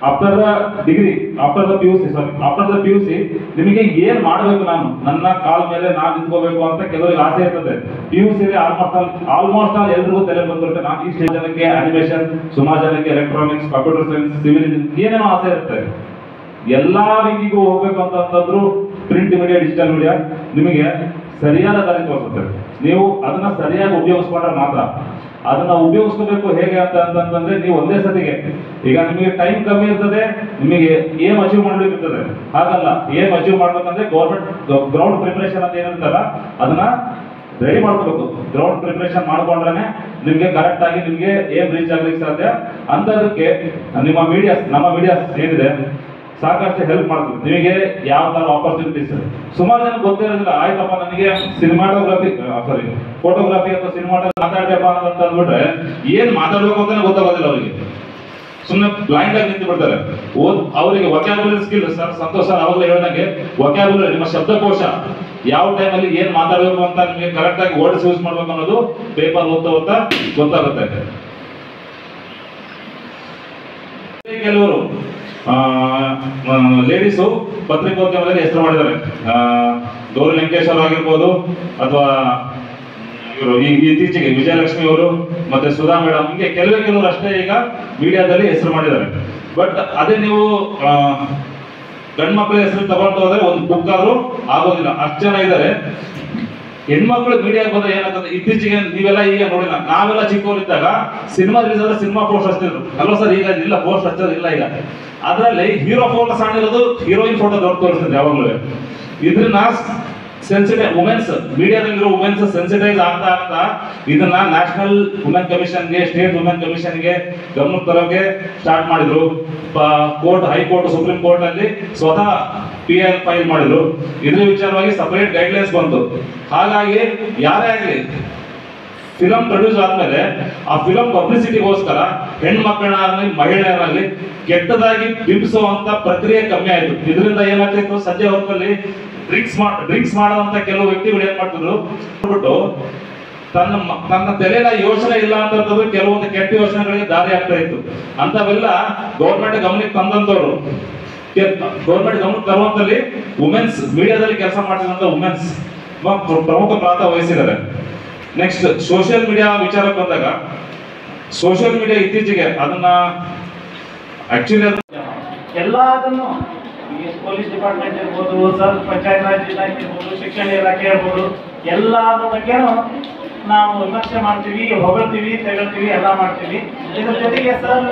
After the degree, after the P U C ನಿಮಗೆ ಏನ್ ಮಾಡಬೇಕು, ನಾನು ನನ್ನ ಕಾಲ್ ಮೇಲೆ ನಾನು ನಿಂತ್ಕೋಬೇಕು ಅಂತ ಕೆಲವರಿಗೆ ಆಸೆ ಇರ್ತದೆ. P U C almost all ಎಲ್ರಿಗೂ ತಲೆ ಬಂದಿರುತ್ತೆ. ನಾನು ಇಷ್ಟು ಜನಕ್ಕೆ ಅನಿಮೇಷನ್, ಸುಮಾರು ಜನಕ್ಕೆ electronics, computer science, civil engineering ಏನೇನೋ ಆಸೆ ಇರುತ್ತೆ. ಎಲ್ಲಾ ವಿಂಗಿಗೂ ಹೋಗ್ಬೇಕು ಅಂತಂದ್ರು ಪ್ರಿಂಟ್ ಮೀಡಿಯಾ, ಡಿಜಿಟಲ್ ಮೀಡಿಯಾ ನಿಮಗೆ ಸರಿಯಾದ ದಾರಿ ತೋರಿಸುತ್ತೆ. ನೀವು ಅದನ್ನ ಸರಿಯಾಗಿ ಉಪಯೋಗಿಸ್ಕೊಂಡ್ರೆ ಮಾತ್ರ. ಅದನ್ನ ಉಪಯೋಗಿಸ್ಕೋಬೇಕು ಹೇಗೆ ಅಂತಂದ್ರೆ ನೀವು ಒಂದೇ ಸತಿಗೆ, ಈಗ ನಿಮಗೆ ಟೈಮ್ ಕಮ್ಮಿ ಇರ್ತದೆ, ನಿಮಗೆ ಏಮ್ ಅಚೀವ್ ಮಾಡ್ಬೇಕಿರ್ತದೆ. ಹಾಗಲ್ಲ, ಏಮ್ ಅಚೀವ್ ಮಾಡ್ಬೇಕಂದ್ರೆ ಗ್ರೌಂಡ್ ಪ್ರಿಪರೇಷನ್ ಅಂತ ಏನಿರ್ತಲ್ಲ ಅದನ್ನ ರೆಡಿ ಮಾಡ್ಕೋಬೇಕು. ಗ್ರೌಂಡ್ ಪ್ರಿಪರೇಷನ್ ಮಾಡ್ಕೊಂಡ್ರೆ ನಿಮ್ಗೆ ಕರೆಕ್ಟ್ ಆಗಿ ನಿಮ್ಗೆ ಏಮ್ ರೀಚ್ ಆಗ್ಲಿಕ್ಕೆ ಸಾಧ್ಯ. ಅಂತದಕ್ಕೆ ನಮ್ಮ ಮೀಡಿಯಾಸ್ ಏನಿದೆ ಸಾಕಷ್ಟು ಹೆಲ್ಪ್ ಮಾಡ್ತದೆ. ನಿಮಗೆ ಯಾವ ತರ ಆಪರ್ಚುನಿಟೀಸ್ ಸುಮಾರು ಜನ ಗೊತ್ತಿರೋದಿಲ್ಲ. ಆಯ್ತಪ್ಪ ನನಗೆ ಫೋಟೋಗ್ರಫಿ ಅಥವಾ ಸಿನಿಮಾಟೋಗ್ರಫಿ ಮಾತಾಡ್ಬೇಕಪ್ಪ ಅಂತ ಅಂದ್ಬಿಟ್ರೆ ಏನ್ ಮಾತಾಡ್ಬೇಕು ಅಂತಾನೆ ಗೊತ್ತಾಗೋದಿಲ್ಲ ಅವರಿಗೆ. ಸುಮ್ಮನೆ ಬ್ಲೈಂಡ್ ಆಗಿ ನಿಂತು ಬಿಡ್ತಾರೆ. ಅವರಿಗೆ vocabulary skill, sir Santosh sir ಅವಾಗಲೇ ಹೇಳಿದಂಗೆ ವೊಕ್ಯಾಬುಲರಿ, ನಿಮ್ಮ ಶಬ್ದಕೋಶ ಯಾವ ಟೈಮಲ್ಲಿ ಏನ್ ಮಾತಾಡ್ಬೇಕು ಅಂತ ನಿಮಗೆ ಕರೆಕ್ಟ್ ಆಗಿ ವರ್ಡ್ಸ್ ಯೂಸ್ ಮಾಡ್ಬೇಕು ಅನ್ನೋದು ಪೇಪರ್ ಓದ್ತಾ ಗೊತ್ತಾಗುತ್ತೆ. ಕೆಲವರು ಲೇಡೀಸು ಪತ್ರಿಕೋದ್ಯಮದಲ್ಲಿ ಹೆಸರು ಮಾಡಿದ್ದಾರೆ. ಗೌರಿ ಲಂಕೇಶ್ವರ ಆಗಿರ್ಬೋದು, ಅಥವಾ ಇವರು ಇತ್ತೀಚೆಗೆ ವಿಜಯಲಕ್ಷ್ಮಿ ಅವರು ಮತ್ತೆ ಸುಧಾ ಮೇಡಮ್, ಹಿಂಗೆ ಕೆಲವರು ಅಷ್ಟೇ ಈಗ ಮೀಡಿಯಾದಲ್ಲಿ ಹೆಸರು ಮಾಡಿದ್ದಾರೆ. ಬಟ್ ಅದೇ ನೀವು ಗಂಡು ಮಕ್ಕಳ ಹೆಸರು ತಗೊಂಡು ಹೋದ್ರೆ ಒಂದು ಬುಕ್ ಆದ್ರೂ ಆಗೋದಿಲ್ಲ, ಅಷ್ಟು ಜನ ಇದ್ದಾರೆ. ಹೆಣ್ಮಕ್ಳು ಮೀಡಿಯಾಗೆ ಬಂದ್ರೆ ಏನಾಗ್ತದೆ, ಇತ್ತೀಚೆಗೆ ನೀವೆಲ್ಲ ಈಗ ನೋಡಿಲ್ಲ, ನಾವೆಲ್ಲ ಚಿಕ್ಕವರಿದ್ದಾಗ ಸಿನಿಮಾ ರಿಲೀಸ್ ಆದ್ರೆ ಸಿನಿಮಾ ಪೋಸ್ಟ್ ಹಚ್ತಿದ್ರು ಅಲ್ವಾ ಸರ್? ಈಗ ಇಲ್ಲ, ಪೋಸ್ಟ್ ಹಚ್ಚೋದು ಇಲ್ಲ. ಈಗ ಅದರಲ್ಲಿ ಹೀರೋ ಫೋಟೋ ಸಣ್ಣಿರೋದು, ಹೀರೋಯಿನ್ ಫೋಟೋ ದೊಡ್ಡ ತೋರಿಸ್ತದೆ ಯಾವಾಗಲೂ. ಇದನ್ನ ಸೆನ್ಸಿಟೈಸ್ ವುಮೆನ್ಸ್, ಮೀಡಿಯಾದಲ್ಲಿರೋ ವುಮೆನ್ಸ್ ಸೆನ್ಸಿಟೈಸ್ ಆಗ್ತಾ ಇದನ್ನ ನ್ಯಾಷನಲ್ ವುಮೆನ್ ಕಮಿಷನ್ಗೆ, ಸ್ಟೇಟ್ ವುಮೆನ್ ಕಮಿಷನ್ಗೆ ಗಮನಕ್ಕೆ ತರೋಕೆ ಸ್ಟಾರ್ಟ್ ಮಾಡಿದ್ರು. ಹೈಕೋರ್ಟ್, ಸುಪ್ರೀಂ ಕೋರ್ಟ್ ಅಲ್ಲಿ ಸ್ವತಃ PI ಫೈಲ್ ಮಾಡಿದ್ರು. ಇದ್ರ ವಿಚಾರವಾಗಿ ಸಪರೇಟ್ ಗೈಡ್ಲೈನ್ಸ್ ಬಂತು. ಹಾಗಾಗಿ ಯಾರೇ ಆಗಲಿ ಫಿಲಂ ಪ್ರೊಡ್ಯೂಸ್ ಆದ್ಮೇಲೆ ಆ ಫಿಲಂ ಪಬ್ಲಿಸಿಟಿಗೋಸ್ಕರ ಹೆಣ್ಮಕ್ಕಳಾಗಲಿ ಮಹಿಳೆಯರಾಗಲಿ ಕೆಟ್ಟದಾಗಿ ಬಿಂಬಿಸುವಂತ ಪ್ರಕ್ರಿಯೆ ಕಮ್ಮಿ ಆಯ್ತು. ಇದರಿಂದ ಏನಾಗ್ತಿತ್ತು, ಸಂಜೆ ಹೊತ್ತಲ್ಲಿ ಡ್ರಿಂಕ್ಸ್ ಮಾಡುವಂತ ಕೆಲವು ವ್ಯಕ್ತಿಗಳು ಏನ್ ಮಾಡ್ತಿದ್ರು, ತನ್ನ ತಲೆಯ ಯೋಚನೆ ಇಲ್ಲ ಅಂತಂದ್ರೆ ಕೆಲವೊಂದು ಕೆಟ್ಟ ಯೋಚನೆಗಳಿಗೆ ದಾರಿ ಆಗ್ತಾ ಇತ್ತು. ಅಂತವೆಲ್ಲ ಗೌರ್ಮೆಂಟ್ ಗಮನಕ್ಕೆ ತಂದಂತವ್ರು, ಗೌರ್ಮೆಂಟ್ ಗಮನಕ್ಕೆ ತರುವಂತಲ್ಲಿ ವುಮೆನ್ಸ್, ಮೀಡಿಯಾದಲ್ಲಿ ಕೆಲಸ ಮಾಡ್ತಿದ್ದಂತ ವುಮೆನ್ಸ್ ಪ್ರಮುಖ ಪಾತ್ರ ವಹಿಸಿದ್ದಾರೆ. ನೆಕ್ಸ್ಟ್ ಸೋಷಿಯಲ್ ಮೀಡಿಯಾ ವಿಚಾರಕ್ಕೆ ಬಂದಾಗ, ಸೋಷಿಯಲ್ ಮೀಡಿಯಾ ಇತ್ತೀಚೆಗೆ ಅದನ್ನ ಆಕ್ಚುಲಿ ಎಲ್ಲದನ್ನು ಪೊಲೀಸ್ ಡಿಪಾರ್ಟ್ಮೆಂಟ್ ಇರ್ಬೋದು, ಸರ್ ಪಂಚಾಯತ್ ರಾಜ್ ಇಲಾಖೆ ಇರ್ಬೋದು, ಶಿಕ್ಷಣ ಇಲಾಖೆ ಇರ್ಬೋದು, ಎಲ್ಲಾದ್ರ ಬಗ್ಗೆನೂ ನಾವು ವಿಮರ್ಶೆ ಮಾಡ್ತೀವಿ, ಹೊಗಳ್ತೀವಿ, ತೆಗಳ್ತೀವಿ, ಎಲ್ಲ ಮಾಡ್ತೀವಿ. ಇದ್ರ ಜೊತೆಗೆ ಸರ್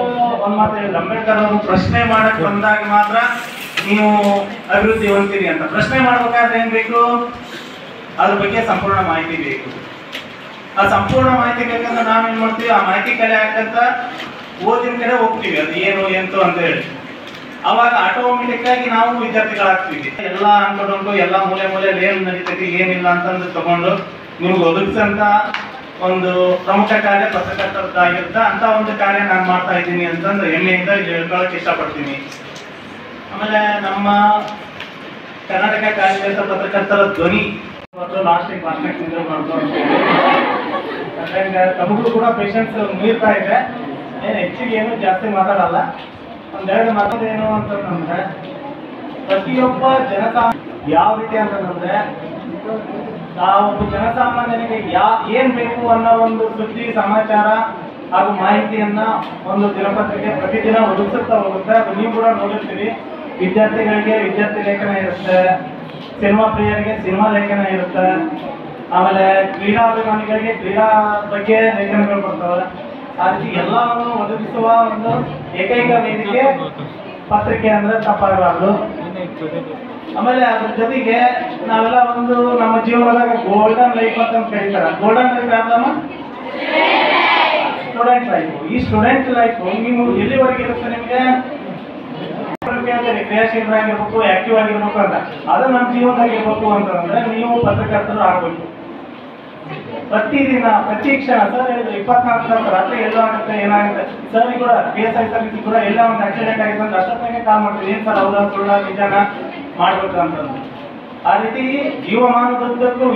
ಒಂದ್ ಮಾತು ಹೇಳಿದ್ರು, ಅಂಬೇಡ್ಕರ್ ಅವರು ಪ್ರಶ್ನೆ ಮಾಡಕ್ ಬಂದಾಗ ಮಾತ್ರ ನೀವು ಅಭಿವೃದ್ಧಿ ಹೊಂದ್ತೀರಿ ಅಂತ. ಪ್ರಶ್ನೆ ಮಾಡ್ಬೇಕಾದ್ರೆ ಏನ್ ಬೇಕು, ಅದ್ರ ಬಗ್ಗೆ ಸಂಪೂರ್ಣ ಮಾಹಿತಿ ಬೇಕು. ಆ ಸಂಪೂರ್ಣ ಮಾಹಿತಿ ಬೇಕಂದ್ರೆ ನಾವೇನ್ ಮಾಡ್ತೀವಿ, ಆ ಮಾಹಿತಿ ಕಲೆ ಹಾಕಂತ ಓದಿನ ಕಡೆ ಹೋಗ್ತೀವಿ, ಅದು ಏನು ಎಂತು ಅಂತ ಹೇಳಿ. ಅವಾಗ ಆಟೋಮೆಟಿಕ್ ಆಗಿ ನಾವು ವಿದ್ಯಾರ್ಥಿಗಳಾಗ್ತೀವಿ. ಎಲ್ಲ ಅನ್ಕೊಂಡು ಎಲ್ಲ ಮೂಲೆಯಲ್ಲಿ ಏನ್ ನಡೀತೈತಿ ಏನಿಲ್ಲ ಅಂತಂದು ತಗೊಂಡು ನಿಮ್ಗೆ ಒದಗಿಸಂತ ಒಂದು ಪ್ರಮುಖ ಕಾರ್ಯ ಪತ್ರಕರ್ತರದ್ದಾಗಿರುತ್ತೆ. ಅಂತ ಒಂದು ಕಾರ್ಯ ನಾನು ಮಾಡ್ತಾ ಇದ್ದೀನಿ ಅಂತಂದು ಹೆಮ್ಮೆಯಿಂದ ಹೇಳ್ಕೊಳಕ್ ಇಷ್ಟಪಡ್ತೀನಿ. ಆಮೇಲೆ ನಮ್ಮ ಕರ್ನಾಟಕ ಕಾರ್ಯನಿರತ ಪತ್ರಕರ್ತರ ಧ್ವನಿ ಲಾಸ್ಟಿಗೆ ತಮಗೂ ಕೂಡ ಪೇಷನ್ಸ್ ಮೀರ್ತಾ ಇದೆ. ಏನು ಹೆಚ್ಚಿಗೆ ಏನು ಜಾಸ್ತಿ ಮಾತಾಡಲ್ಲ, ಒಂದೆರಡು ಮಾತಾಡೇನು ಅಂತಂದ್ರೆ, ಪ್ರತಿಯೊಬ್ಬ ಯಾವ ರೀತಿ ಅಂತಂದ್ರೆ, ಒಬ್ಬ ಜನಸಾಮಾನ್ಯನಿಗೆ ಏನ್ ಬೇಕು ಅನ್ನೋ ಒಂದು ಸುದ್ದಿ ಸಮಾಚಾರ ಹಾಗೂ ಮಾಹಿತಿಯನ್ನ ಒಂದು ದಿನಪತ್ರಿಕೆ ಪ್ರತಿದಿನ ಒದಗಿಸುತ್ತಾ ಹೋಗುತ್ತೆ. ಅದು ನೀವು ಕೂಡ ನೋಡಿರ್ತೀವಿ. ವಿದ್ಯಾರ್ಥಿಗಳಿಗೆ ವಿದ್ಯಾರ್ಥಿ ಲೇಖನ ಇರುತ್ತೆ, ಸಿನಿಮಾ ಪ್ರಿಯರಿಗೆ ಸಿನಿಮಾ ಲೇಖನ ಇರುತ್ತೆ, ಆಮೇಲೆ ಕ್ರೀಡಾಭಿಮಾನಿಗಳಿಗೆ ಕ್ರೀಡಾ ಬಗ್ಗೆ ಲೇಖನಗಳು ಬರ್ತವೆ. ಆ ರೀತಿ ಎಲ್ಲವನ್ನು ಒದಗಿಸುವ ಒಂದು ಏಕೈಕ ವೇದಿಕೆ ಪತ್ರಿಕೆ ಅಂದ್ರೆ ತಪ್ಪಾಗಬಾರ್ದು. ಆಮೇಲೆ ಅದ್ರ ಜೊತೆಗೆ ನಾವೆಲ್ಲ ಒಂದು ನಮ್ಮ ಜೀವನದಾಗ ಗೋಲ್ಡನ್ ಲೈಫ್ ಅಂತ ಕರೀತಾರೆ. ಗೋಲ್ಡನ್ ಲೈಫ್ ಯಾವ್ದಮ್ಮ? Student life. ಈ ಸ್ಟೂಡೆಂಟ್ ಲೈಫ್ ನೀವು ಎಲ್ಲಿವರೆಗೆ ಇರುತ್ತೆ ನಿಮ್ಗೆ? ಕ್ರಿಯಾಶೀಲರಾಗಿರ್ಬೇಕು, ಆಕ್ಟಿವ್ ಆಗಿರ್ಬೇಕು ಅಂತ. ಅದು ನಮ್ಮ ಜೀವನದಾಗ ಇರ್ಬೇಕು ಅಂತಂದ್ರೆ ನೀವು ಪತ್ರಕರ್ತರು ಆಗ್ಬೇಕು. ಪ್ರತಿದಿನ ಪ್ರತಿ ಕ್ಷಣ ಸರ್ ಹೇಳಿದ್ರು 24 ತಾಸು ರಾತ್ರಿ ಎಲ್ಲೋ ಆಗುತ್ತೆ, ಏನಾಗುತ್ತೆ ಸರ್ ಕೂಡ PSI ಸರ್ವಿಸ್ ಕೂಡ ಎಲ್ಲ ಒಂದು ಆಕ್ಸಿಡೆಂಟ್ ಆಗಿದೆ ಅಂತ ಅಷ್ಟೊತ್ತಿಗೆ ಕಾಲ್ ಮಾಡ್ತೀವಿ. ಏನ್ ಸರ್ ಹೌದಾ ಸುಳ್ಳ ನಿಜಾನ ಮಾಡ್ಬೇಕು ಅಂತಂದ್ರೆ. ಆ ರೀತಿ ಜೀವಮಾನದುದ್ದಕ್ಕೂ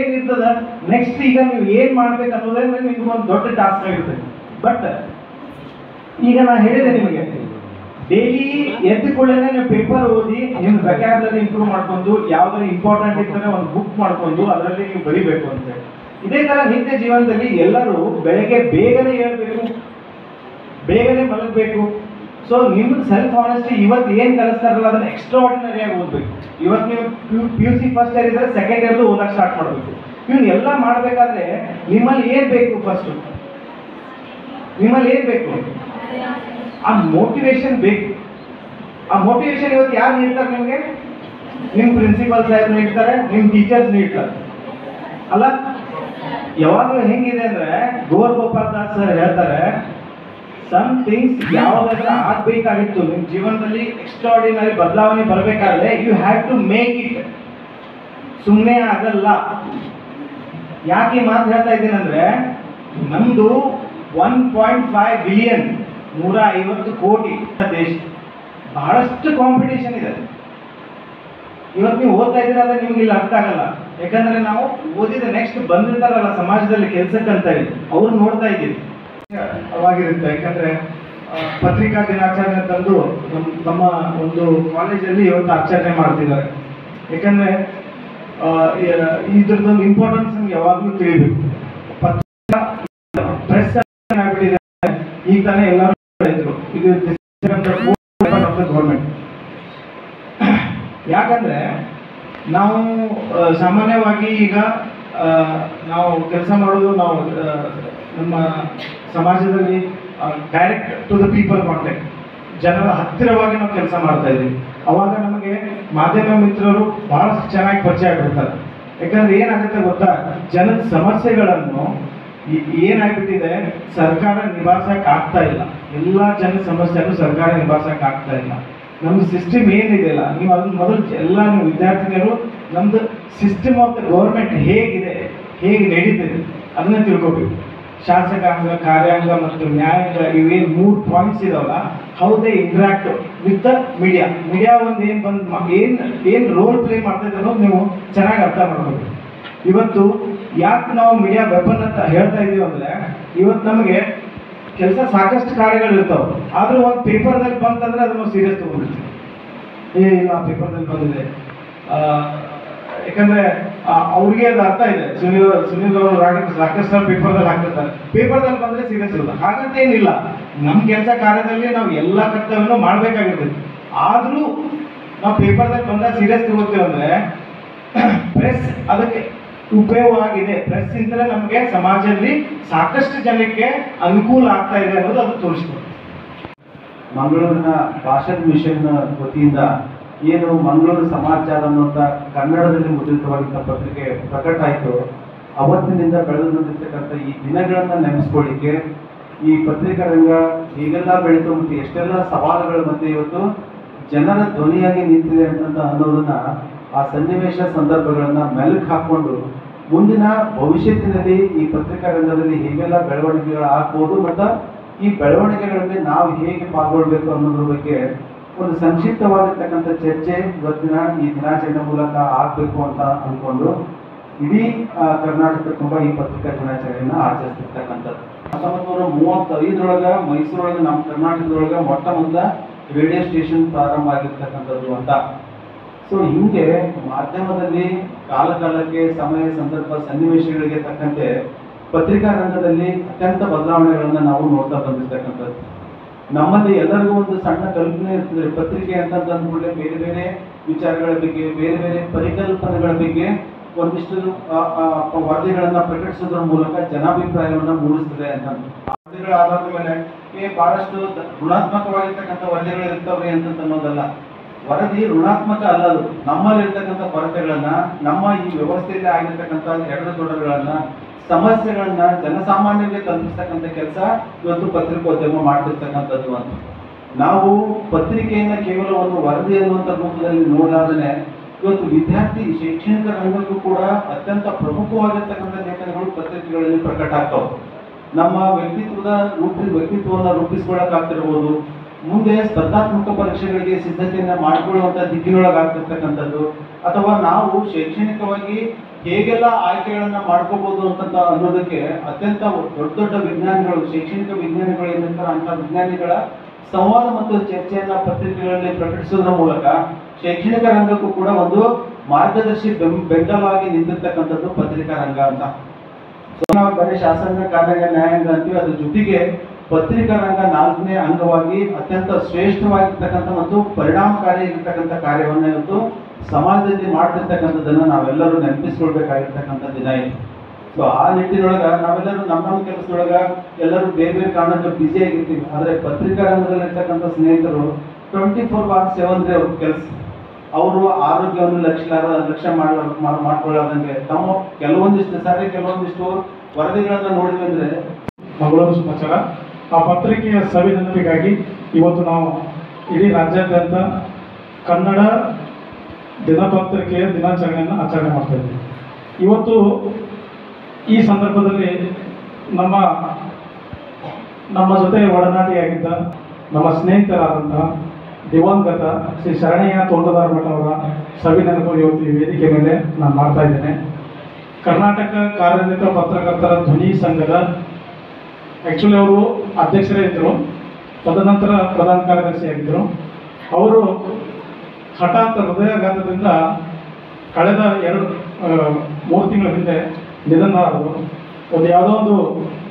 ಏನಿರ್ತದ ನೆಕ್ಸ್ಟ್ ಈಗ ನೀವು ಏನ್ ಮಾಡ್ಬೇಕು ಅನ್ನೋದೇ ನಿಮ್ಗೆ ಒಂದು ದೊಡ್ಡ ಟಾಸ್ಕ್ ಆಗಿರುತ್ತೆ. ಬಟ್ ಈಗ ನಾನು ಹೇಳಿದೆ ನಿಮಗೆ ಡೈಲಿ ಎದ್ದ ಕೂಡಲೇ ನೀವು ಪೇಪರ್ ಓದಿ ನಿಮ್ಮ ವೆಕ್ಯಾಬುಲರಿ ಇಂಪ್ರೂವ್ ಮಾಡ್ಕೊಂಡು ಯಾವ್ದಾದ್ರು ಇಂಪಾರ್ಟೆಂಟ್ ಇದ್ದರೆ ಒಂದು ಬುಕ್ ಮಾಡ್ಕೊಂಡು ಅದರಲ್ಲಿ ನೀವು ಬರಿಬೇಕು ಅಂತ ಹೇಳಿ. ಇದೇ ತರ ನಿತ್ಯ ಜೀವನದಲ್ಲಿ ಎಲ್ಲರೂ ಬೆಳಗ್ಗೆ ಬೇಗನೆ ಏಳಬೇಕು, ಬೇಗನೆ ಮಲಗಬೇಕು. ಸೊ ನಿಮ್ದು ಸೆಲ್ಫ್ ಆನೆಸ್ಟಿ ಇವತ್ತು ಏನು ಕಲಿಸ್ತಾರಲ್ಲ ಅದನ್ನ ಎಕ್ಸ್ಟ್ರಾಆರ್ಡಿನರಿ ಆಗಿ ಓದಬೇಕು. ಇವತ್ತು ನೀವು PUC ಫಸ್ಟ್ ಇಯರ್ ಇದ್ರೆ ಸೆಕೆಂಡ್ ಇಯರ್ದು ಓದಕ್ಕೆ ಸ್ಟಾರ್ಟ್ ಮಾಡಬೇಕು. ಇವ್ನು ಎಲ್ಲ ಮಾಡಬೇಕಾದ್ರೆ ನಿಮ್ಮಲ್ಲಿ ಏನು ಬೇಕು? ಫಸ್ಟು ನಿಮ್ಮಲ್ಲಿ ಏನು ಬೇಕು? ಆ ಮೋಟಿವೇಶನ್ ಬೇಕು. ಆ ಮೋಟಿವೇಶನ್ ಇವತ್ತು ಯಾರು ನೀಡ್ತಾರೆ ನಿಮಗೆ? ನಿಮ್ಮ ಪ್ರಿನ್ಸಿಪಲ್ ಸಾಹೇಬ್ ನೀಡ್ತಾರೆ, ನಿಮ್ಮ ಟೀಚರ್ಸ್ ನೀಡ್ತಾರೆ ಅಲ್ಲ. ಯಾವಾಗಲೂ ಹೆಂಗಿದೆ ಅಂದ್ರೆ ಗೋರ್ ಗೋಪಾಲ್ ದಾಸ್ ಸರ್ ಹೇಳ್ತಾರೆ, ಸಮ್ ಥಿಂಗ್ಸ್ ಯಾವುದಾದ್ರೂ ಆಗ್ಬೇಕಾಗಿತ್ತು ನಿಮ್ಮ ಜೀವನದಲ್ಲಿ ಎಕ್ಸ್ಟ್ರಾಆರ್ಡಿನರಿ ಬದಲಾವಣೆ ಬರಬೇಕಾದ್ರೆ you have to make it. ಸುಮ್ಮನೆ ಆಗಲ್ಲ. ಯಾಕೆ ಈ ಮಾತು ಹೇಳ್ತಾ ಇದ್ದೀನಿ ಅಂದ್ರೆ ನಮ್ದು 1.5 ಬಿಲಿಯನ್ 150 ಕೋಟಿ ದೇಶ, ಬಹಳಷ್ಟು ಕಾಂಪಿಟೇಷನ್ ಇದೆ. ಇವತ್ತು ನೀವು ಓದ್ತಾ ಇದ್ದೀರಾ ಅಂದ್ರೆ ನಿಮ್ಗೆ ಇಲ್ಲಿ ಅರ್ಥ ಆಗಲ್ಲ. ಯಾಕಂದ್ರೆ ನಾವು ಓದಿದ ನೆಕ್ಸ್ಟ್ ಬಂದಿರ್ತಾರಲ್ಲ ಸಮಾಜದಲ್ಲಿ ಕೆಲ್ಸಕ್ಕಂತ ಹೇಳಿ ಅವ್ರು ನೋಡ್ತಾ ಇದ್ದೀವಿ ಅವಾಗಿರುತ್ತೆ. ಯಾಕಂದ್ರೆ ಪತ್ರಿಕಾ ದಿನಾಚರಣೆ ತಂದು ತಮ್ಮ ಒಂದು ಕಾಲೇಜಲ್ಲಿ ಇವತ್ತು ಆಚರಣೆ ಮಾಡ್ತಿದ್ದಾರೆ. ಯಾಕಂದ್ರೆ ಇದ್ರದ್ದೊಂದು ಇಂಪಾರ್ಟೆನ್ಸ್ ನಮ್ಗೆ ಯಾವಾಗಲೂ ತಿಳಿಬೇಕು. ಪತ್ರಿಕಾ ಪ್ರೆಸ್ ಆಗ್ಬಿಟ್ಟಿದೆ. ಈಗ ತಾನೇ ಎಲ್ಲರೂ ಹೇಳಿದ್ರು ಇದು ಗೌರ್ಮೆಂಟ್. ಯಾಕಂದ್ರೆ ನಾವು ಸಾಮಾನ್ಯವಾಗಿ ಈಗ ನಾವು ಕೆಲಸ ಮಾಡೋದು ನಾವು ನಮ್ಮ ಸಮಾಜದಲ್ಲಿ direct to the people contact, ಜನರ ಹತ್ತಿರವಾಗಿ ನಾವು ಕೆಲಸ ಮಾಡ್ತಾ ಇದ್ದೀವಿ. ಅವಾಗ ನಮಗೆ ಮಾಧ್ಯಮ ಮಿತ್ರರು ಬಹಳಷ್ಟು ಚೆನ್ನಾಗಿ ಪರಿಚಯ ಆಗಿರ್ತಾರೆ. ಯಾಕಂದ್ರೆ ಏನಾಗುತ್ತೆ ಗೊತ್ತಾ, ಜನದ ಸಮಸ್ಯೆಗಳನ್ನು ಏನಾಗ್ಬಿಟ್ಟಿದೆ ಸರ್ಕಾರ ನಿಭಾಯಿಸಕ್ ಆಗ್ತಾ ಇಲ್ಲ. ಎಲ್ಲ ಜನದ ಸಮಸ್ಯೆಯನ್ನು ಸರ್ಕಾರ ನಿಭಾಯಿಸಕ್ ಆಗ್ತಾ ಇಲ್ಲ. ನಮ್ದು ಸಿಸ್ಟಮ್ ಏನಿದೆಯಲ್ಲ, ನೀವು ಅದನ್ನ ಮೊದಲು ಎಲ್ಲ ನೀವು ವಿದ್ಯಾರ್ಥಿನಿಯರು ನಮ್ದು ಸಿಸ್ಟಮ್ ಆಫ್ ದ ಗೌರ್ಮೆಂಟ್ ಹೇಗಿದೆ, ಹೇಗೆ ನಡೀತಿದೆ ಅದನ್ನ ತಿಳ್ಕೊಬೇಕು. ಶಾಸಕಾಂಗ, ಕಾರ್ಯಾಂಗ ಮತ್ತು ನ್ಯಾಯಾಂಗ ಇವೇನು 3 ಪಾಯಿಂಟ್ಸ್ ಇದಾವಲ್ಲ, how they interact with the media. Media ಒಂದು ಏನು ರೋಲ್ ಪ್ಲೇ ಮಾಡ್ತಾ ಅನ್ನೋದು ನೀವು ಚೆನ್ನಾಗಿ ಅರ್ಥ ಮಾಡ್ಬೇಕು. ಇವತ್ತು ಯಾಕೆ ನಾವು ಮೀಡಿಯಾ ವೆಪನ್ ಅಂತ ಹೇಳ್ತಾ ಇದೀವಿ ಅಂದ್ರೆ, ಇವತ್ತು ನಮಗೆ ಕೆಲಸ ಸಾಕಷ್ಟು ಕಾರ್ಯಗಳು ಇರ್ತಾವೆ, ಆದ್ರೂ ಒಂದು ಪೇಪರ್ದಲ್ಲಿ ಬಂತಂದ್ರೆ ಅದನ್ನು ಸೀರಿಯಸ್ ತಗೊಂಡಿರ್ತೀವಿ. ಇಲ್ಲ ಪೇಪರ್ದಲ್ಲಿ ಬಂದಿದೆ, ಯಾಕಂದ್ರೆ ಅವ್ರಿಗೆ ಅದು ಅರ್ಥ ಇದೆ. ಸುನೀಲ್ ಅವರು ಸಾಕಷ್ಟು ಪೇಪರ್ದಲ್ಲಿ ಹಾಕಿರ್ತಾರೆ, ಪೇಪರ್ದಲ್ಲಿ ಬಂದ್ರೆ ಸೀರಿಯಸ್ ಇರೋದು. ಹಾಗಂತ ಏನಿಲ್ಲ, ನಮ್ಮ ಕೆಲಸ ಕಾರ್ಯದಲ್ಲಿ ನಾವು ಎಲ್ಲ ಕರ್ತವ್ಯನೂ ಮಾಡ್ಬೇಕಾಗಿರ್ತದೆ. ಆದ್ರೂ ನಾವು ಪೇಪರ್ದಲ್ಲಿ ಬಂದಾಗ ಸೀರಿಯಸ್ ತಗೋತೀವಿ ಅಂದ್ರೆ ಪ್ರೆಸ್ ಅದಕ್ಕೆ ಉಪಯೋಗವಾಗಿದೆ. ಪ್ರೆಸ್ ಇಂದ ನಮಗೆ ಸಮಾಜದಲ್ಲಿ ಸಾಕಷ್ಟು ಜನಕ್ಕೆ ಅನುಕೂಲ ಆಗ್ತಾ ಇದೆ ಅನ್ನೋದು ಅದು ತೋರಿಸ್ಬೋದು. ಮಂಗಳೂರಿನ ಭಾಷನ್ ಮಿಷನ್ ವತಿಯಿಂದ ಏನು ಮಂಗಳೂರು ಸಮಾಚಾರ ಅನ್ನುವಂಥ ಕನ್ನಡದಲ್ಲಿ ಮುದ್ರಿತವಾಗಿದ್ದ ಪತ್ರಿಕೆ ಪ್ರಕಟ ಆಯಿತು, ಅವತ್ತಿನಿಂದ ಬೆಳೆದು ಬಂದಿರ್ತಕ್ಕಂಥ ಈ ದಿನಗಳನ್ನು ನೆನೆಸ್ಕೊಳ್ಳಿಕ್ಕೆ ಈ ಪತ್ರಿಕಾ ರಂಗ ಹೇಗೆಲ್ಲ ಬೆಳೀತು ಮತ್ತು ಎಷ್ಟೆಲ್ಲ ಸವಾಲುಗಳ ಮಧ್ಯೆ ಇವತ್ತು ಜನರ ಧ್ವನಿಯಾಗಿ ನಿಂತಿದೆ ಅಂತ ಅನ್ನೋದನ್ನ, ಆ ಸನ್ನಿವೇಶ ಸಂದರ್ಭಗಳನ್ನು ಮೆಲುಕು ಹಾಕ್ಕೊಂಡು ಮುಂದಿನ ಭವಿಷ್ಯತ್ತಿನಲ್ಲಿ ಈ ಪತ್ರಿಕಾ ರಂಗದಲ್ಲಿ ಹೇಗೆಲ್ಲ ಬೆಳವಣಿಗೆಗಳು ಆಗ್ಬೋದು ಮತ್ತು ಈ ಬೆಳವಣಿಗೆಗಳಲ್ಲಿ ನಾವು ಹೇಗೆ ಪಾಲ್ಗೊಳ್ಬೇಕು ಅನ್ನೋದ್ರ ಬಗ್ಗೆ ಒಂದು ಸಂಕ್ಷಿಪ್ತವಾಗಿರ್ತಕ್ಕಂಥ ಚರ್ಚೆ ಇವತ್ತಿನ ಈ ದಿನಾಚರಣೆ ಮೂಲಕ ಆಗಬೇಕು ಅಂತ ಅಂದ್ಕೊಂಡು ಇಡೀ ಕರ್ನಾಟಕ ತುಂಬ ಈ ಪತ್ರಿಕಾ ದಿನಾಚರಣೆಯನ್ನು ಆಚರಿಸ್ತಿರ್ತಕ್ಕಂಥದ್ದು. 1935 ಮೈಸೂರೊಳಗೆ ನಮ್ಮ ಕರ್ನಾಟಕದೊಳಗೆ ಮೊಟ್ಟ ಮೊದಲ ರೇಡಿಯೋ ಸ್ಟೇಷನ್ ಪ್ರಾರಂಭ ಆಗಿರ್ತಕ್ಕಂಥದ್ದು ಅಂತ. ಸೊ ಹಿಂಗೆ ಮಾಧ್ಯಮದಲ್ಲಿ ಕಾಲಕಾಲಕ್ಕೆ ಸಮಯ ಸಂದರ್ಭ ಸನ್ನಿವೇಶಗಳಿಗೆ ತಕ್ಕಂತೆ ಪತ್ರಿಕಾ ರಂಗದಲ್ಲಿ ಅತ್ಯಂತ ಬದಲಾವಣೆಗಳನ್ನು ನಾವು ನೋಡ್ತಾ ಬಂದಿರ್ತಕ್ಕಂಥದ್ದು. ನಮ್ಮಲ್ಲಿ ಎಲ್ಲರಿಗೂ ಒಂದು ಸಣ್ಣ ಕಲ್ಪನೆ ಇರ್ತದೆ, ಪತ್ರಿಕೆ ಅಂತಂದ್ರೆ ಬೇರೆ ಬೇರೆ ವಿಚಾರಗಳ ಬಗ್ಗೆ, ಬೇರೆ ಬೇರೆ ಪರಿಕಲ್ಪನೆಗಳ ಬಗ್ಗೆ ಒಂದಿಷ್ಟು ವರದಿಗಳನ್ನ ಪ್ರಕಟಿಸೋದ್ರ ಮೂಲಕ ಜನಾಭಿಪ್ರಾಯವನ್ನು ಮೂಡಿಸ್ತದೆ ಅಂತ. ವರದಿಗಳ ಆಧಾರದ ಮೇಲೆ ಬಹಳಷ್ಟು ಋಣಾತ್ಮಕವಾಗಿರ್ತಕ್ಕಂಥ ವರದಿಗಳು ಇರ್ತವೆ ಅಂತ ಅನ್ನೋದಲ್ಲ. ವರದಿ ಋಣಾತ್ಮಕ ಅಲ್ಲ, ಅದು ನಮ್ಮಲ್ಲಿರ್ತಕ್ಕಂಥ ಕೊರತೆಗಳನ್ನ, ನಮ್ಮ ಈ ವ್ಯವಸ್ಥೆಯಲ್ಲಿ ಆಗಿರ್ತಕ್ಕಂಥ ಎಡರುತೊಡರುಗಳನ್ನ, ಸಮಸ್ಯೆಗಳನ್ನ ಜನಸಾಮಾನ್ಯರಿಗೆ ತಲುಪಿಸ್ತಕ್ಕಂಥ ಕೆಲಸ ಇವತ್ತು ಪತ್ರಿಕೋದ್ಯಮ ಮಾಡ್ತಿರ್ತಕ್ಕಂಥದ್ದು ಅಂತ. ನಾವು ಪತ್ರಿಕೆಯನ್ನ ಕೇವಲ ಒಂದು ವರದಿ ಅನ್ನುವಂಥ ರೂಪದಲ್ಲಿ ನೋಡಲಾದ್ರೆ ಇವತ್ತು ವಿದ್ಯಾರ್ಥಿ ಶೈಕ್ಷಣಿಕ ರಂಗಕ್ಕೂ ಕೂಡ ಅತ್ಯಂತ ಪ್ರಮುಖವಾಗಿರ್ತಕ್ಕಂಥ ಲೇಖನಗಳು ಪತ್ರಿಕೆಗಳಲ್ಲಿ ಪ್ರಕಟ ಆಗ್ತಾವೆ. ನಮ್ಮ ವ್ಯಕ್ತಿತ್ವವನ್ನು ರೂಪಿಸ್ಕೊಳ್ಳೋಕ್ಕಾಗ್ತಿರ್ಬೋದು, ಮುಂದೆ ಸ್ಪರ್ಧಾತ್ಮಕ ಪರೀಕ್ಷೆಗಳಿಗೆ ಸಿದ್ಧತೆಯನ್ನ ಮಾಡಿಕೊಳ್ಳುವಂಥ ದಿಕ್ಕಿನೊಳಗಾಗ್ತಿರ್ತಕ್ಕಂಥದ್ದು, ಅಥವಾ ನಾವು ಶೈಕ್ಷಣಿಕವಾಗಿ ಹೇಗೆಲ್ಲ ಆಯ್ಕೆಗಳನ್ನ ಮಾಡ್ಕೋಬಹುದು ಅಂತ ಅನ್ನೋದಕ್ಕೆ ಅತ್ಯಂತ ದೊಡ್ಡ ದೊಡ್ಡ ವಿಜ್ಞಾನಿಗಳು, ಶೈಕ್ಷಣಿಕ ವಿಜ್ಞಾನಿಗಳು ಏನಿರ್ತಾರೆ ಅಂತ ವಿಜ್ಞಾನಿಗಳ ಸಂವಾದ ಮತ್ತು ಚರ್ಚೆಯನ್ನ ಪತ್ರಿಕೆಗಳಲ್ಲಿ ಪ್ರಕಟಿಸುವುದರ ಮೂಲಕ ಶೈಕ್ಷಣಿಕ ರಂಗಕ್ಕೂ ಕೂಡ ಒಂದು ಮಾರ್ಗದರ್ಶಿ ಬೆಂಬಲವಾಗಿ ನಿಂತಿರ್ತಕ್ಕಂಥದ್ದು ಪತ್ರಿಕಾ ರಂಗ ಅಂತ. ನಾವು ಬರೀ ಶಾಸನ ಕಾರ್ಯಾಂಗ ನ್ಯಾಯಾಂಗ ಅಂತೀವಿ, ಅದ್ರ ಜೊತೆಗೆ ಪತ್ರಿಕಾ ರಂಗ 4ನೇ ಅಂಗವಾಗಿ ಅತ್ಯಂತ ಶ್ರೇಷ್ಠವಾಗಿರ್ತಕ್ಕಂಥ ಮತ್ತು ಪರಿಣಾಮಕಾರಿಯಾಗಿರ್ತಕ್ಕಂಥ ಕಾರ್ಯವನ್ನು ಇವತ್ತು ಸಮಾಜದಲ್ಲಿ ಮಾಡ್ತಿರ್ತಕ್ಕಂಥದ್ದನ್ನು ನಾವೆಲ್ಲರೂ ನೆನಪಿಸ್ಕೊಳ್ಬೇಕಾಗಿರ್ತಕ್ಕಂಥ ದಿನ ಇದು. ಸೊ ಆ ನಿಟ್ಟಿನೊಳಗೆ ನಾವೆಲ್ಲರೂ ನಮ್ಮ ಕೆಲಸದೊಳಗ ಎಲ್ಲರೂ ಬೇರೆ ಬೇರೆ ಕಾರಣಕ್ಕೆ ಬ್ಯುಸಿ ಆಗಿರ್ತೀವಿ. ಆದರೆ ಪತ್ರಿಕಾ ರಂಗದಲ್ಲಿರ್ತಕ್ಕಂಥ ಸ್ನೇಹಿತರು 24/7 ಅವ್ರ ಕೆಲಸ, ಅವರು ಆರೋಗ್ಯವನ್ನು ಲಕ್ಷ್ಯ ಮಾಡ್ಕೊಳ್ಳೋದಂಗೆ ತಮ್ಮ ಕೆಲವೊಂದಿಷ್ಟು ವರದಿಗಳನ್ನು ನೋಡಿದ್ವಿ ಅಂದರೆ ಮಂಗಳೂರು ಸಮಾಚಾರ ಆ ಪತ್ರಿಕೆಯ ಸವಿ ನೆನಪಿಗಾಗಿ ಇವತ್ತು ನಾವು ಇಡೀ ರಾಜ್ಯಾದ್ಯಂತ ಕನ್ನಡ ದಿನಪತ್ರಿಕೆಯ ದಿನಾಚರಣೆಯನ್ನು ಆಚರಣೆ ಮಾಡ್ತಾ ಇದ್ದೀವಿ. ಇವತ್ತು ಈ ಸಂದರ್ಭದಲ್ಲಿ ನಮ್ಮ ಜೊತೆ ಒಡನಾಟಿಯಾಗಿದ್ದ ನಮ್ಮ ಸ್ನೇಹಿತರಾದಂತಹ ದಿವಂಗತ ಶ್ರೀ ಶರಣಯ್ಯ ತೋಂಟದಾರ್ಯ ಮಠ ಅವರ ಸವಿ ನೆನಪು ಇವತ್ತು ಈ ವೇದಿಕೆ ಮೇಲೆ ನಾನು ಮಾಡ್ತಾ ಇದ್ದೇನೆ. ಕರ್ನಾಟಕ ಕಾರ್ಯನಿರತ ಪತ್ರಕರ್ತರ ಧ್ವನಿ ಸಂಘದ ಆ್ಯಕ್ಚುಲಿ ಅವರು ಅಧ್ಯಕ್ಷರೇ ಇದ್ದರು, ತದನಂತರ ಪ್ರಧಾನ ಕಾರ್ಯದರ್ಶಿಯಾಗಿದ್ದರು. ಅವರು ಹಠಾತ್ ಹೃದಯಾಘಾತದಿಂದ ಕಳೆದ 3 ತಿಂಗಳ ಹಿಂದೆ ನಿಧನರಾದರು. ಯಾವುದೋ ಒಂದು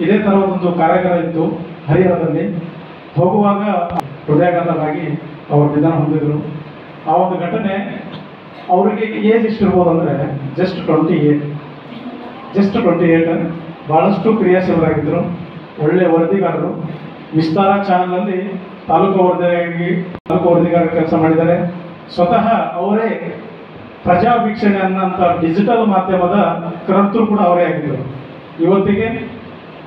ಇದೇ ಥರದೊಂದು ಕಾರ್ಯಕ್ರಮ ಇತ್ತು ಹರಿಹರದಲ್ಲಿ. ಹೋಗುವಾಗ ಹೃದಯಾಘಾತವಾಗಿ ಅವರು ನಿಧನ ಹೊಂದಿದ್ರು. ಆ ಒಂದು ಘಟನೆ ಅವರಿಗೆ ಏಜ್ ಎಷ್ಟಿರ್ಬೋದು ಅಂದರೆ ಜಸ್ಟ್ 28. ಭಾಳಷ್ಟು ಕ್ರಿಯಾಶೀಲರಾಗಿದ್ದರು, ಒಳ್ಳೆಯ ವರದಿಗಾರರು. ವಿಸ್ತಾರ ಚಾನಲಲ್ಲಿ ತಾಲೂಕು ವರದಿಗಾರ ಕೆಲಸ ಮಾಡಿದ್ದಾರೆ. ಸ್ವತಃ ಅವರೇ ಪ್ರಜಾ ವೀಕ್ಷಣೆ ಅನ್ನೋಂಥ ಡಿಜಿಟಲ್ ಮಾಧ್ಯಮದ ಕರ್ತೃ ಕೂಡ ಅವರೇ ಆಗಿದ್ದರು. ಇವತ್ತಿಗೆ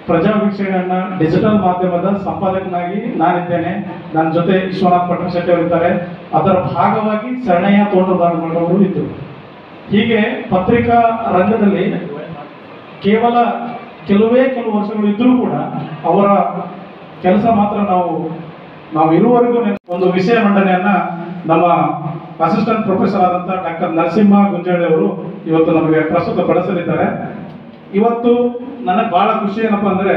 ಪ್ರಜಾ ವೀಕ್ಷಣೆಯನ್ನ ಡಿಜಿಟಲ್ ಮಾಧ್ಯಮದ ಸಂಪಾದಕನಾಗಿ ನಾನಿದ್ದೇನೆ. ನನ್ನ ಜೊತೆ ವಿಶ್ವನಾಥ್ ಪಟ್ಟಣಶೆಟ್ಟಿ ಅವರಿದ್ದಾರೆ. ಅದರ ಭಾಗವಾಗಿ ಶರಣಯ್ಯ ತೋಂಟದಾರ್ಯ ಮಠ ಅವರು ಇದ್ದರು. ಹೀಗೆ ಪತ್ರಿಕಾ ರಂಗದಲ್ಲಿ ಕೆಲವು ವರ್ಷಗಳು ಇದ್ದರೂ ಕೂಡ ಅವರ ಕೆಲಸ ಮಾತ್ರ ನಾವು ಇರುವವರೆಗೂ ಒಂದು ವಿಷಯ ಮಂಡನೆಯನ್ನ ನಮ್ಮ ಅಸಿಸ್ಟೆಂಟ್ ಪ್ರೊಫೆಸರ್ ಆದಂಥ ಡಾಕ್ಟರ್ ನರಸಿಂಹ ಗುಂಜಾಳಿ ಅವರು ಇವತ್ತು ನಮಗೆ ಪ್ರಸ್ತುತಪಡಿಸಲಿದ್ದಾರೆ. ಇವತ್ತು ನನಗೆ ಬಹಳ ಖುಷಿ ಏನಪ್ಪ ಅಂದರೆ,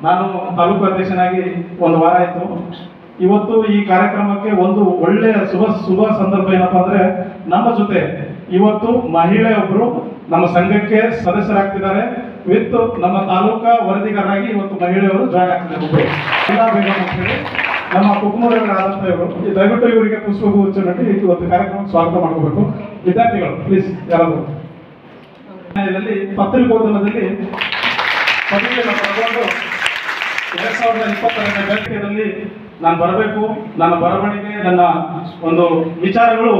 ನಾನು ತಾಲೂಕು ಅಧ್ಯಕ್ಷನಾಗಿ 1 ವಾರ ಆಯಿತು. ಇವತ್ತು ಈ ಕಾರ್ಯಕ್ರಮಕ್ಕೆ ಒಂದು ಒಳ್ಳೆಯ ಶುಭ ಸಂದರ್ಭ ಏನಪ್ಪ ಅಂದರೆ, ನಮ್ಮ ಜೊತೆ ಇವತ್ತು ಮಹಿಳೆಯೊಬ್ಬರು ನಮ್ಮ ಸಂಘಕ್ಕೆ ಸದಸ್ಯರಾಗ್ತಿದ್ದಾರೆ. ವಿತ್ ನಮ್ಮ ತಾಲೂಕಾ ವರದಿಗಾರರಾಗಿ ಇವತ್ತು ಮಹಿಳೆಯವರು ಜಾಯ್ನ್ ಆಗ್ತಿದ್ದಾರೆ. ಎಲ್ಲ ಬೇಗ ಅಂತೇಳಿ ನಮ್ಮ ಕುಕ್ಮೂರವರಾದಂಥ ಇವರು, ದಯವಿಟ್ಟು ಇವರಿಗೆ ಪುಷ್ಪಗುಚ್ಛ ನೀಡಿ ಇವತ್ತು ಕಾರ್ಯಕ್ರಮಕ್ಕೆ ಸ್ವಾಗತ ಮಾಡ್ಕೋಬೇಕು. ವಿದ್ಯಾರ್ಥಿಗಳು ಪ್ಲೀಸ್ ಯಾರಾದರೂ ಪತ್ರಿಕೋದ್ಯಮದಲ್ಲಿ ಪದವಿಯನ್ನು ಪಡೆದುಕೊಂಡು 2020ನೇ ಬೇಸಿಗೆಯಲ್ಲಿ ನಾನು ಬರಬೇಕು, ನನ್ನ ಬರವಣಿಗೆ, ನನ್ನ ಒಂದು ವಿಚಾರಗಳು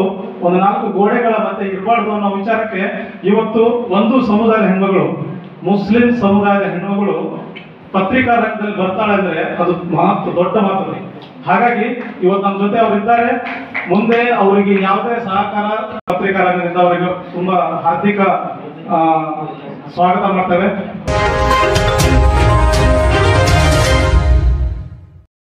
ಒಂದು 4 ಗೋಡೆಗಳ ಮಧ್ಯೆ ಇರಬಾರ್ದು ಅನ್ನೋ ವಿಚಾರಕ್ಕೆ ಇವತ್ತು ಒಂದು ಸಮುದಾಯದ ಹೆಣ್ಮಗಳು, ಮುಸ್ಲಿಂ ಸಮುದಾಯದ ಹೆಣ್ಮಗಳು ಪತ್ರಿಕಾ ರಂಗದಲ್ಲಿ ಬರ್ತಾಳೆ ಅಂದರೆ ಅದು ದೊಡ್ಡ ಮಾತು. ಹಾಗಾಗಿ ಇವತ್ತು ನಮ್ಮ ಜೊತೆ ಅವರಿದ್ದಾರೆ. ಮುಂದೆ ಅವರಿಗೆ ಯಾವುದೇ ಸಹಕಾರ ಪತ್ರಿಕಾ ರಂಗದಿಂದ ಅವರಿಗೆ ತುಂಬಾ ಹಾರ್ದಿಕ ಸ್ವಾಗತ ಮಾಡ್ತೇವೆ.